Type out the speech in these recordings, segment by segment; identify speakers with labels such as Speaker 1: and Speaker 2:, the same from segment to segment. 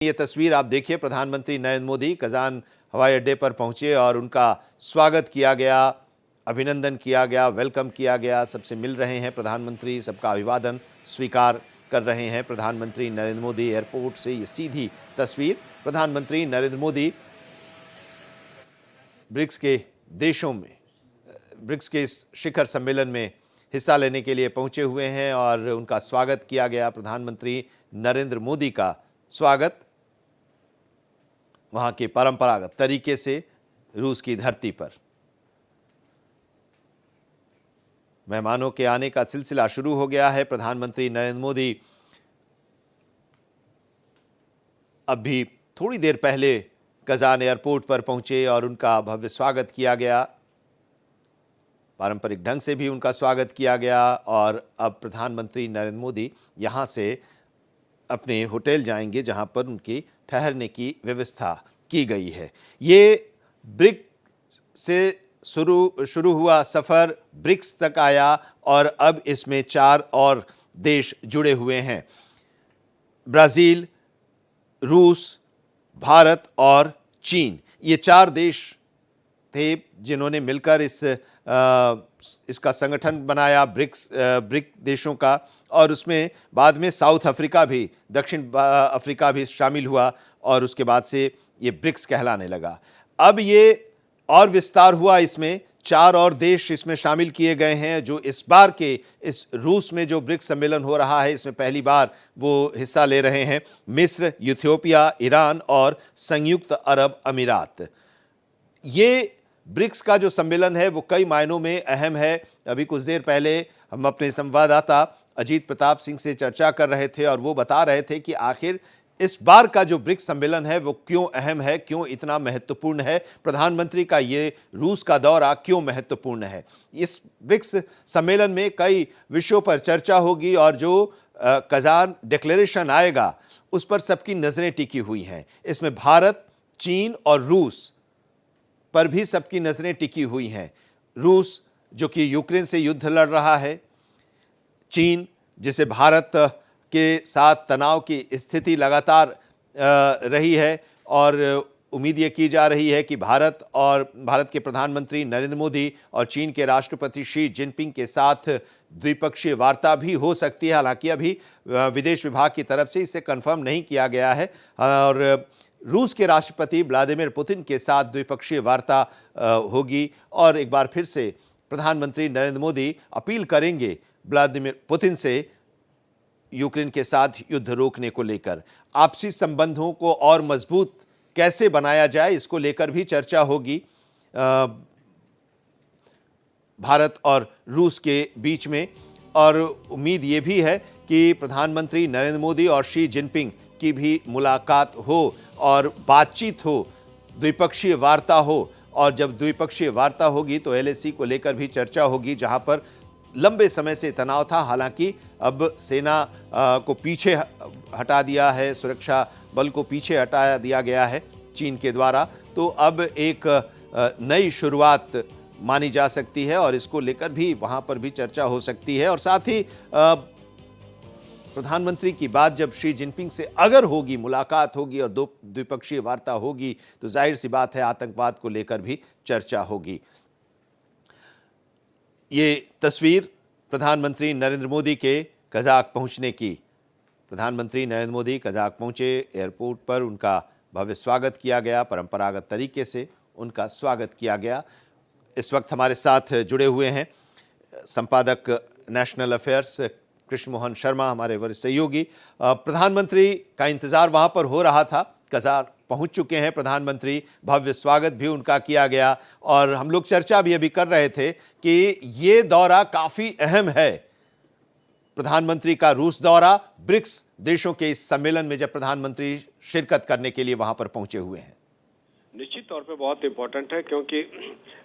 Speaker 1: ये तस्वीर आप देखिए, प्रधानमंत्री नरेंद्र मोदी कजान हवाई अड्डे पर पहुंचे और उनका स्वागत किया गया, अभिनंदन किया गया, वेलकम किया गया। सबसे मिल रहे हैं प्रधानमंत्री, सबका अभिवादन स्वीकार कर रहे हैं प्रधानमंत्री नरेंद्र मोदी। एयरपोर्ट से ये सीधी तस्वीर, प्रधानमंत्री नरेंद्र मोदी ब्रिक्स के देशों में, ब्रिक्स के इस शिखर सम्मेलन में हिस्सा लेने के लिए पहुंचे हुए हैं और उनका स्वागत किया गया। प्रधानमंत्री नरेंद्र मोदी का स्वागत वहां के परंपरागत तरीके से रूस की धरती पर। मेहमानों के आने का सिलसिला शुरू हो गया है। प्रधानमंत्री नरेंद्र मोदी अभी थोड़ी देर पहले कजान एयरपोर्ट पर पहुंचे और उनका भव्य स्वागत किया गया, पारंपरिक ढंग से भी उनका स्वागत किया गया। और अब प्रधानमंत्री नरेंद्र मोदी यहां से अपने होटल जाएंगे जहां पर उनकी ठहरने की व्यवस्था की गई है। ये ब्रिक्स से शुरू हुआ सफर ब्रिक्स तक आया और अब इसमें 4 और देश जुड़े हुए हैं, ब्राजील, रूस, भारत और चीन। ये 4 देश थे जिन्होंने मिलकर इसका संगठन बनाया, ब्रिक देशों का। और उसमें बाद में साउथ अफ्रीका भी, दक्षिण अफ्रीका भी शामिल हुआ और उसके बाद से ये ब्रिक्स कहलाने लगा। अब ये और विस्तार हुआ, इसमें 4 और देश इसमें शामिल किए गए हैं जो इस बार के इस रूस में जो ब्रिक्स सम्मेलन हो रहा है इसमें पहली बार वो हिस्सा ले रहे हैं। मिस्र, इथियोपिया, ईरान और संयुक्त अरब अमीरात। ये ब्रिक्स का जो सम्मेलन है वो कई मायनों में अहम है। अभी कुछ देर पहले हम अपने संवाददाता अजीत प्रताप सिंह से चर्चा कर रहे थे और वो बता रहे थे कि आखिर इस बार का जो ब्रिक्स सम्मेलन है वो क्यों अहम है, क्यों इतना महत्वपूर्ण है, प्रधानमंत्री का ये रूस का दौरा क्यों महत्वपूर्ण है। इस ब्रिक्स सम्मेलन में कई विषयों पर चर्चा होगी और जो कजान डिक्लेरेशन आएगा उस पर सबकी नजरें टिकी हुई हैं। इसमें भारत, चीन और रूस पर भी सबकी नजरें टिकी हुई हैं। रूस जो कि यूक्रेन से युद्ध लड़ रहा है, चीन जिसे भारत के साथ तनाव की स्थिति लगातार रही है और उम्मीद ये की जा रही है कि भारत के प्रधानमंत्री नरेंद्र मोदी और चीन के राष्ट्रपति शी जिनपिंग के साथ द्विपक्षीय वार्ता भी हो सकती है। हालांकि अभी विदेश विभाग की तरफ से इसे कंफर्म नहीं किया गया है और रूस के राष्ट्रपति व्लादिमीर पुतिन के साथ द्विपक्षीय वार्ता होगी और एक बार फिर से प्रधानमंत्री नरेंद्र मोदी अपील करेंगे व्लादिमीर पुतिन से यूक्रेन के साथ युद्ध रोकने को लेकर। आपसी संबंधों को और मजबूत कैसे बनाया जाए इसको लेकर भी चर्चा होगी भारत और रूस के बीच में। और उम्मीद ये भी है कि प्रधानमंत्री नरेंद्र मोदी और शी जिनपिंग की भी मुलाकात हो और बातचीत हो, द्विपक्षीय वार्ता हो। और जब द्विपक्षीय वार्ता होगी तो एलएसी को लेकर भी चर्चा होगी, जहां पर लंबे समय से तनाव था। हालांकि अब सेना को पीछे हटा दिया है, सुरक्षा बल को पीछे हटा दिया गया है चीन के द्वारा। तो अब एक नई शुरुआत मानी जा सकती है और इसको लेकर भी वहां पर भी चर्चा हो सकती है। और साथ ही प्रधानमंत्री की बात जब शी जिनपिंग से अगर होगी, मुलाकात होगी और द्विपक्षीय वार्ता होगी तो जाहिर सी बात है आतंकवाद को लेकर भी चर्चा होगी। ये तस्वीर प्रधानमंत्री नरेंद्र मोदी के कजाक पहुंचने की। प्रधानमंत्री नरेंद्र मोदी कजाक पहुंचे, एयरपोर्ट पर उनका भव्य स्वागत किया गया, परंपरागत तरीके से उनका स्वागत किया गया। इस वक्त हमारे साथ जुड़े हुए हैं संपादक नेशनल अफेयर्स कृष्ण मोहन शर्मा, हमारे वरिष्ठ सहयोगी। प्रधानमंत्री का इंतजार वहां पर हो रहा था, कजाक पहुंच चुके हैं प्रधानमंत्री, भव्य स्वागत भी उनका किया गया और हम लोग चर्चा भी अभी कर रहे थे कि ये दौरा काफी अहम है। प्रधानमंत्री का रूस दौरा ब्रिक्स देशों के इस सम्मेलन में जब प्रधानमंत्री शिरकत करने के लिए वहां पर पहुंचे हुए हैं,
Speaker 2: निश्चित तौर पे बहुत इंपॉर्टेंट है क्योंकि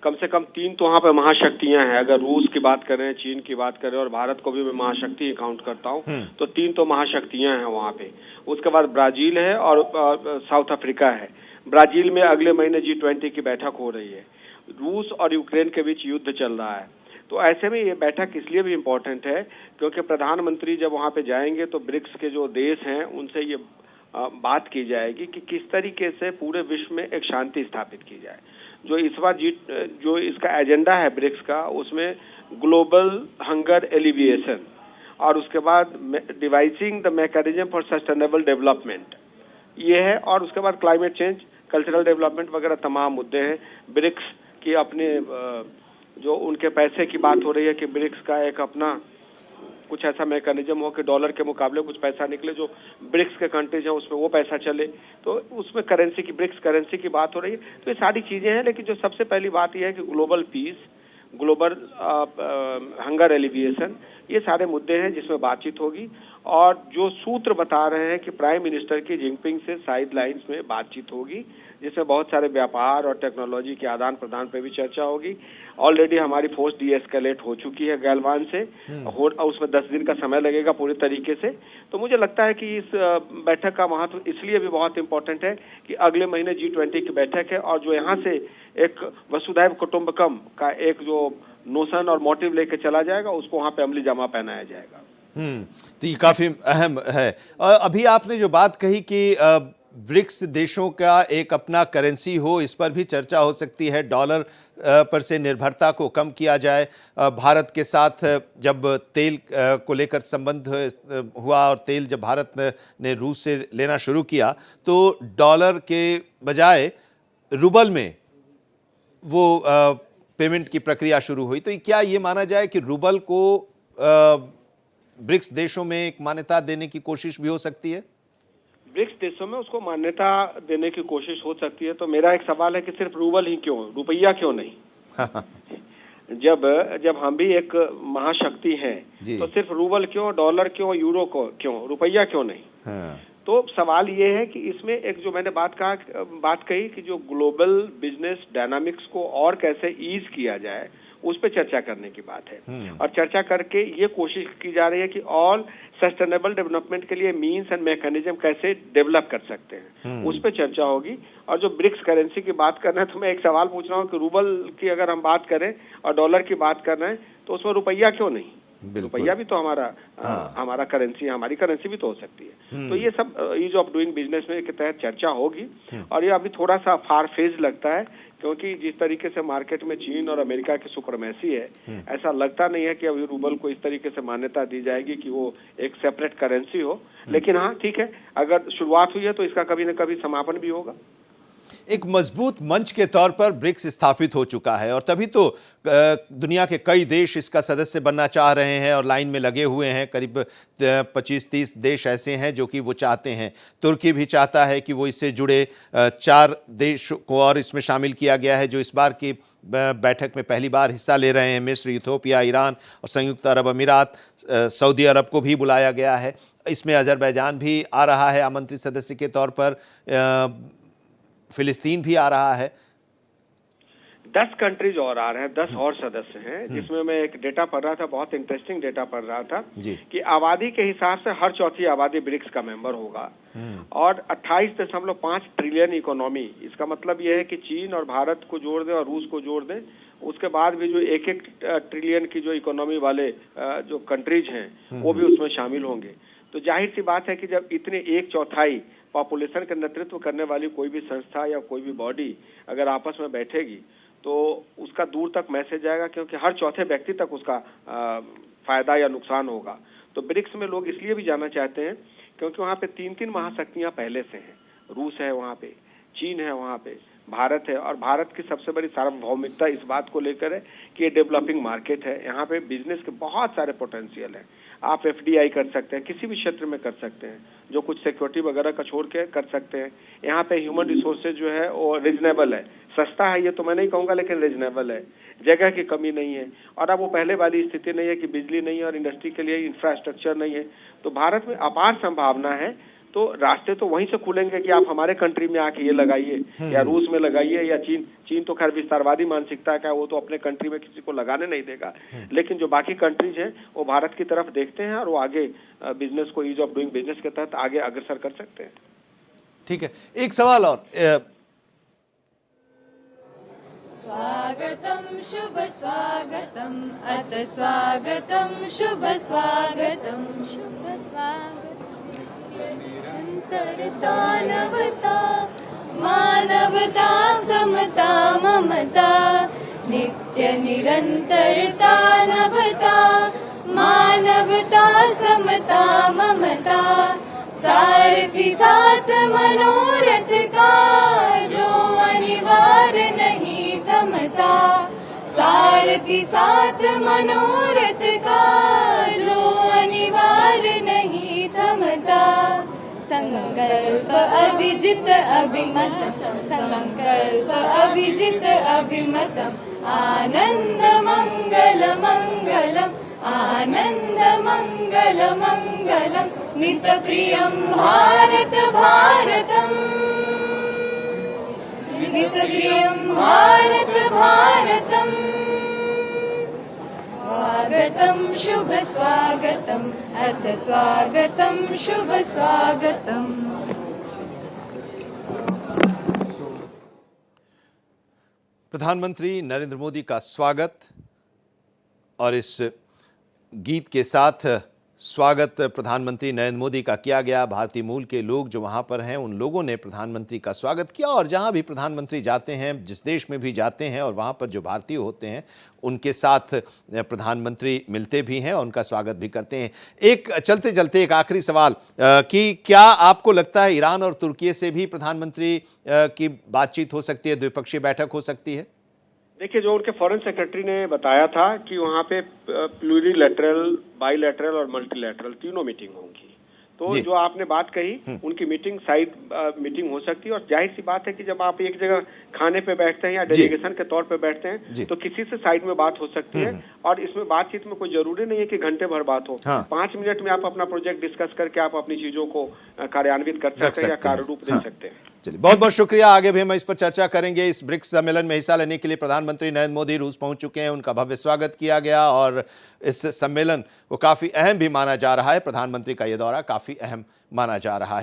Speaker 2: कम से कम 3 तो वहाँ पे महाशक्तियां हैं। अगर रूस की बात करें, चीन की बात करें और भारत को भी मैं महाशक्ति काउंट करता हूँ तो 3 तो महाशक्तियां हैं वहाँ पे। उसके बाद ब्राजील है और साउथ अफ्रीका है। ब्राजील में अगले महीने G20 की बैठक हो रही है। रूस और यूक्रेन के बीच युद्ध चल रहा है। तो ऐसे में ये बैठक इसलिए भी इम्पोर्टेंट है क्योंकि प्रधानमंत्री जब वहाँ पे जाएंगे तो ब्रिक्स के जो देश हैं उनसे ये बात की जाएगी कि किस तरीके से पूरे विश्व में एक शांति स्थापित की जाए। जो इस बार जो इसका एजेंडा है ब्रिक्स का, उसमें ग्लोबल हंगर एलिविएशन और उसके बाद devising the mechanism for sustainable development ये है, और उसके बाद क्लाइमेट चेंज, कल्चरल डेवलपमेंट वगैरह तमाम मुद्दे हैं। ब्रिक्स की अपने जो उनके पैसे की बात हो रही है कि ब्रिक्स का एक अपना कुछ ऐसा मैकेनिज्म हो कि डॉलर के मुकाबले कुछ पैसा निकले, जो ब्रिक्स के कंट्रीज हैं उसमें वो पैसा चले, तो उसमें करेंसी की, ब्रिक्स करेंसी की बात हो रही है। तो ये सारी चीजें हैं, लेकिन जो सबसे पहली बात यह है कि global piece, global hunger alleviation, ये सारे मुद्दे हैं जिसमें बातचीत होगी। और जो सूत्र बता रहे हैं कि प्राइम मिनिस्टर की जिनपिंग से साइड लाइन्स में बातचीत होगी, जिसमें बहुत सारे व्यापार और टेक्नोलॉजी के आदान प्रदान पे भी चर्चा होगी। ऑलरेडी हमारी फोर्स डीएस्केलेट हो चुकी है गैलवान से, उसमें 10 दिन का समय लगेगा पूरे तरीके से। तो मुझे लगता है कि इस बैठक का महत्व इसलिए भी बहुत इंपॉर्टेंट है कि अगले महीने G20 की बैठक है, और जो यहाँ से एक वसुधैव कुटुंबकम का एक जो नोशन और मोटिव लेके चला जाएगा, उसको वहाँ पे अमली जामा पहनाया जाएगा।
Speaker 1: तो ये काफी अहम है। अभी आपने जो बात कही कि ब्रिक्स देशों का एक अपना करेंसी हो, इस पर भी चर्चा हो सकती है। डॉलर पर से निर्भरता को कम किया जाए। भारत के साथ जब तेल को लेकर संबंध हुआ और तेल जब भारत ने रूस से लेना शुरू किया, तो डॉलर के बजाय रूबल में वो पेमेंट की प्रक्रिया शुरू हुई। तो क्या ये माना जाए कि रूबल को ब्रिक्स देशों में एक मान्यता देने की कोशिश भी हो सकती है?
Speaker 2: ब्रिक्स देशों में उसको मान्यता देने की कोशिश हो सकती है। तो मेरा एक सवाल है कि सिर्फ रूबल ही क्यों, रुपया क्यों नहीं? जब हम भी एक महाशक्ति हैं, तो सिर्फ रूबल क्यों, डॉलर क्यों, यूरो क्यों, रुपया क्यों नहीं? तो सवाल ये है कि इसमें एक जो मैंने बात कही कि जो ग्लोबल बिजनेस डायनामिक्स को और कैसे ईज किया जाए, उस पर चर्चा करने की बात है। और चर्चा करके ये कोशिश की जा रही है कि ऑल सस्टेनेबल डेवलपमेंट के लिए मीन्स एंड मैकेनिज्म कैसे डेवलप कर सकते हैं, उस पर चर्चा होगी। और जो ब्रिक्स करेंसी की बात कर रहे हैं, तो मैं एक सवाल पूछ रहा हूँ कि रूबल की अगर हम बात करें और डॉलर की बात कर रहे हैं, तो उसमें रुपया क्यों नहीं? रुपया भी तो हमारा करेंसी, हमारी करेंसी भी तो हो सकती है। तो ये सब ईज ऑफ डूइंग बिजनेस में के तहत चर्चा होगी। और ये अभी थोड़ा सा फार फेज लगता है, क्योंकि जिस तरीके से मार्केट में चीन और अमेरिका की सुप्रीमेसी है, ऐसा लगता नहीं है कि अभी रूबल को इस तरीके से मान्यता दी जाएगी कि वो एक सेपरेट करेंसी हो। लेकिन हाँ, ठीक है, अगर शुरुआत हुई है तो इसका कभी न कभी समापन भी होगा।
Speaker 1: एक मजबूत मंच के तौर पर ब्रिक्स स्थापित हो चुका है, और तभी तो दुनिया के कई देश इसका सदस्य बनना चाह रहे हैं और लाइन में लगे हुए हैं। करीब 25-30 देश ऐसे हैं जो कि वो चाहते हैं। तुर्की भी चाहता है कि वो इससे जुड़े 4 देश को और इसमें शामिल किया गया है, जो इस बार की बैठक में पहली बार हिस्सा ले रहे हैं। मिस्र, इथियोपिया, ईरान और संयुक्त अरब अमीरात, सऊदी अरब को भी बुलाया गया है। इसमें अजरबैजान भी आ रहा है आमंत्रित सदस्य के तौर पर, फिलिस्तीन भी आ रहा है।
Speaker 2: 10 कंट्रीज और आ रहे हैं, 10 और सदस्य हैं, जिसमें मैं एक डेटा पढ़ रहा था, बहुत इंटरेस्टिंग डेटा पढ़ रहा था कि आबादी के हिसाब से हर चौथी आबादी ब्रिक्स का मेंबर होगा, और 28.5 ट्रिलियन इकोनॉमी। इसका मतलब यह है कि चीन और भारत को जोड़ दें और रूस को जोड़ दें, उसके बाद भी जो 1-1 ट्रिलियन की जो इकोनॉमी वाले जो कंट्रीज हैं, वो भी उसमें शामिल होंगे। तो जाहिर सी बात है कि जब इतने 1/4 पॉपुलेशन का नेतृत्व करने वाली कोई भी संस्था या कोई भी बॉडी अगर आपस में बैठेगी, तो उसका दूर तक मैसेज जाएगा, क्योंकि हर चौथे व्यक्ति तक उसका फायदा या नुकसान होगा। तो ब्रिक्स में लोग इसलिए भी जाना चाहते हैं क्योंकि वहाँ पे 3 महाशक्तियाँ पहले से हैं। रूस है वहाँ पे, चीन है वहाँ पे, भारत है। और भारत की सबसे बड़ी सार्वभौमिकता इस बात को लेकर है कि ये डेवलपिंग मार्केट है, यहाँ पे बिजनेस के बहुत सारे पोटेंशियल हैं। आप FDI कर सकते हैं, किसी भी क्षेत्र में कर सकते हैं, जो कुछ सिक्योरिटी वगैरह का छोड़ के कर सकते हैं। यहाँ पे ह्यूमन रिसोर्सेज जो है वो रीजनेबल है, सस्ता है ये तो मैं नहीं कहूँगा, लेकिन रीजनेबल है, जगह की कमी नहीं है। और अब वो पहले वाली स्थिति नहीं है कि बिजली नहीं है और इंडस्ट्री के लिए इंफ्रास्ट्रक्चर नहीं है। तो भारत में अपार संभावना है। तो रास्ते तो वहीं से खुलेंगे कि आप हमारे कंट्री में आके ये लगाइए, या रूस में लगाइए, या चीन तो खैर विस्तारवादी मानसिकता का, वो तो अपने कंट्री में किसी को लगाने नहीं देगा। लेकिन जो बाकी कंट्रीज हैं वो भारत की तरफ देखते हैं और वो आगे बिजनेस को ईज ऑफ डूइंग बिजनेस के तहत आगे अग्रसर कर सकते हैं।
Speaker 1: ठीक है, एक सवाल और।
Speaker 3: स्वागतम शुभ स्वागतम अत स्वागतम शुभ स्वागतम शुभ स्वागतम निरन्तरता मानवता समता ममता नित्य निरन्तरता नवता मानवता समता ममता सारथी साथ मनोरथ का जो अनिवार्य नहीं थमता सारथी साथ मनोरथ का जो अनिवार्य नहीं थमता संकल्प अभिजित अभिमतम संकल्प अभिजित अभिमतम आनंद मंगल मंगलम आनंद मंगल मंगलम नित प्रियम भारत भारतम नित प्रियम भारत भारतम स्वागतम शुभ स्वागतम अथ स्वागतम शुभ स्वागतम।
Speaker 1: प्रधानमंत्री नरेंद्र मोदी का स्वागत और इस गीत के साथ स्वागत प्रधानमंत्री नरेंद्र मोदी का किया गया। भारतीय मूल के लोग जो वहां पर हैं उन लोगों ने प्रधानमंत्री का स्वागत किया और जहां भी प्रधानमंत्री जाते हैं, जिस देश में भी जाते हैं और वहां पर जो भारतीय होते हैं उनके साथ प्रधानमंत्री मिलते भी हैं और उनका स्वागत भी करते हैं। एक चलते चलते एक आखिरी सवाल कि क्या आपको लगता है ईरान और तुर्की से भी प्रधानमंत्री की बातचीत हो सकती है, द्विपक्षीय बैठक हो सकती है?
Speaker 2: देखिए, जो उनके फॉरेन सेक्रेटरी ने बताया था कि वहाँ पे प्लूरीलैटरल, बाईलैटरल और मल्टीलैटरल तीनों मीटिंग होंगी। तो जो आपने बात कही उनकी मीटिंग साइड मीटिंग हो सकती है और जाहिर सी बात है कि जब आप एक जगह खाने पे बैठते हैं या डेलीगेशन के तौर पे बैठते हैं तो किसी से साइड में बात हो सकती है और इसमें बातचीत में कोई जरूरी नहीं है कि घंटे भर बात हो। 5 मिनट में आप अपना प्रोजेक्ट डिस्कस करके आप अपनी चीजों को कार्यान्वित कर सकते हैं या कार्य रूप दे सकते हैं।
Speaker 1: चलिए, बहुत बहुत शुक्रिया। आगे भी हम इस पर चर्चा करेंगे। इस ब्रिक्स सम्मेलन में हिस्सा लेने के लिए प्रधानमंत्री नरेंद्र मोदी रूस पहुंच चुके हैं, उनका भव्य स्वागत किया गया और इस सम्मेलन को काफी अहम भी माना जा रहा है। प्रधानमंत्री का यह दौरा काफी अहम माना जा रहा है।